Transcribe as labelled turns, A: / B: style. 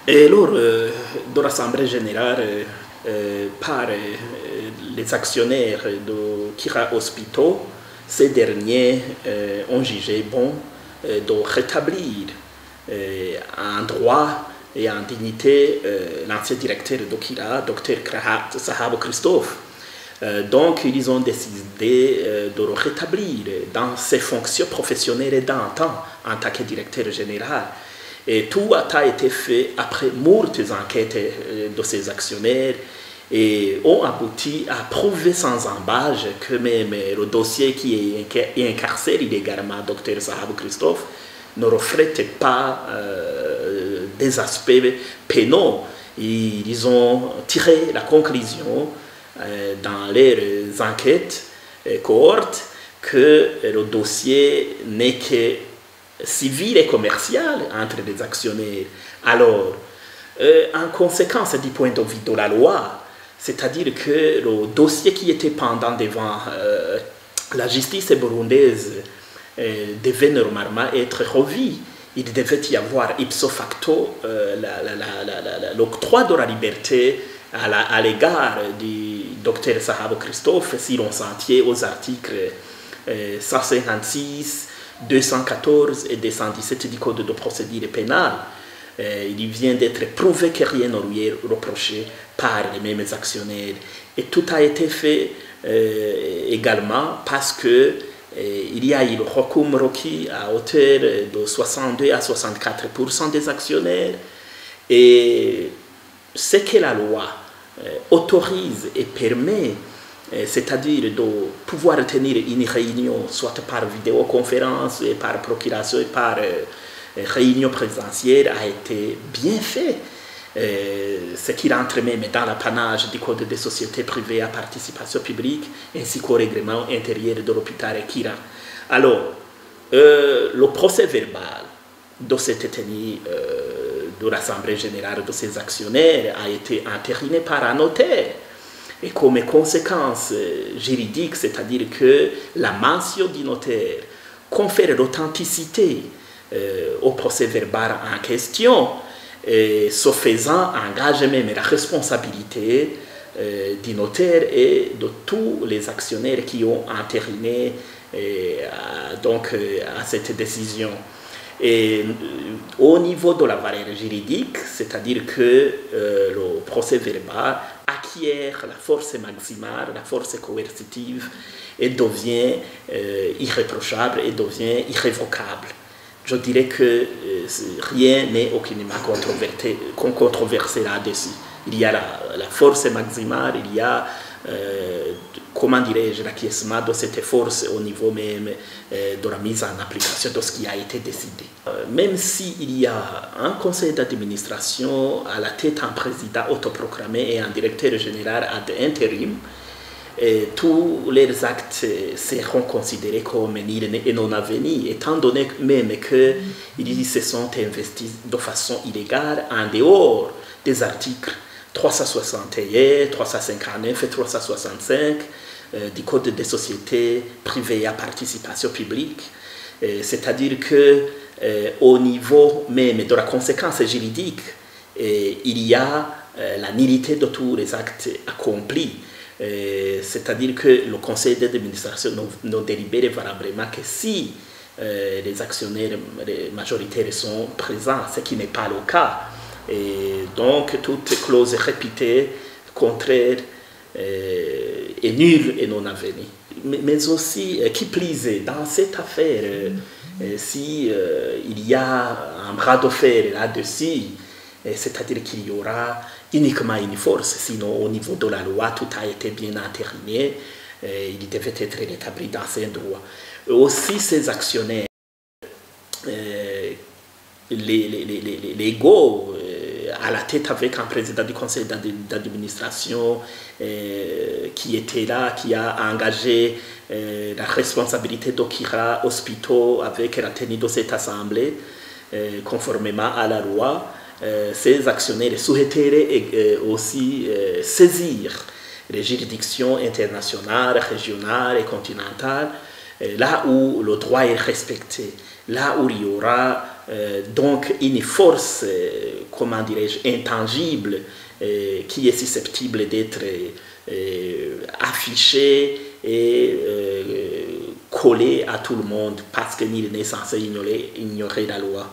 A: Et lors de l'Assemblée générale, par les actionnaires de Kira Hospital, ces derniers ont jugé bon de rétablir en droit et en dignité l'ancien directeur de Kira, Dr Sahabo Christophe. Donc, ils ont décidé de le rétablir dans ses fonctions professionnelles d'antan en tant que directeur général. Et tout a été fait après moultes enquêtes de ces actionnaires et ont abouti à prouver sans embâche que même le dossier qui est incarcéré illégalement, Dr Sahabo Christophe, ne reflète pas des aspects pénaux. Ils ont tiré la conclusion dans leurs enquêtes cohortes que le dossier n'est que civil et commercial entre les actionnaires. Alors, en conséquence du point de vue de la loi, c'est-à-dire que le dossier qui était pendant devant la justice burundaise devait normalement être revu. Il devait y avoir ipso facto l'octroi de la liberté à l'égard du Dr Sahabo Christophe si l'on s'en tient aux articles 156, 214 et 217 du Code de procédure pénale. Il vient d'être prouvé que rien ne lui est reproché par les mêmes actionnaires. Et tout a été fait également parce que il y a eu le recours requis à hauteur de 62 à 64% des actionnaires. Et ce que la loi autorise et permet, c'est-à-dire de pouvoir tenir une réunion, soit par vidéoconférence, et par procuration, et par réunion présentielle, a été bien fait. Ce qui rentre même dans l'apanage du Code des sociétés privées à participation publique, ainsi qu'au règlement intérieur de l'hôpital Kira. Alors, le procès verbal de cette tenue de l'Assemblée générale de ces actionnaires a été entériné par un notaire. Et comme conséquence juridique, c'est-à-dire que la mention du notaire confère l'authenticité au procès verbal en question, et ce faisant engage même la responsabilité du notaire et de tous les actionnaires qui ont entériné à cette décision. Et au niveau de la valeur juridique, c'est-à-dire que le procès verbal acquiert la force maximale, la force coercitive et devient irréprochable et devient irrévocable. Je dirais que rien n'est aucunement controversé là-dessus. Il y a la force maximale, il y a, comment dirais-je, l'acquiescement de cette force au niveau même de la mise en application de ce qui a été décidé. Même s'il y a un conseil d'administration à la tête un président autoproclamé et un directeur général ad interim, tous les actes seront considérés comme nuls et non avenus, étant donné même qu'ils se sont investis de façon illégale en dehors des articles 361, 359 et 365 du Code des sociétés privées à participation publique. C'est-à-dire qu'au niveau même de la conséquence juridique, il y a la nullité de tous les actes accomplis. C'est-à-dire que le conseil d'administration ne délibère valablement que si les actionnaires majoritaires sont présents, ce qui n'est pas le cas. Et donc, toute clause répétée, contraire, est nulle et non avenue. Mais aussi, qui plus est, dans cette affaire, si il y a un bras de fer là-dessus, c'est-à-dire qu'il y aura uniquement une force, sinon au niveau de la loi, tout a été bien entériné, il devait être rétabli dans ses droits. Aussi, ces actionnaires légaux, à la tête avec un président du conseil d'administration qui était là, qui a engagé la responsabilité d'Okira Hospital avec la tenue de cette assemblée, conformément à la loi. Ces actionnaires souhaiteraient aussi saisir les juridictions internationales, régionales et continentales, là où le droit est respecté, là où il y aura donc une force, comment dirais-je, intangible, qui est susceptible d'être affichée et collée à tout le monde parce que nul n'est censé ignorer la loi.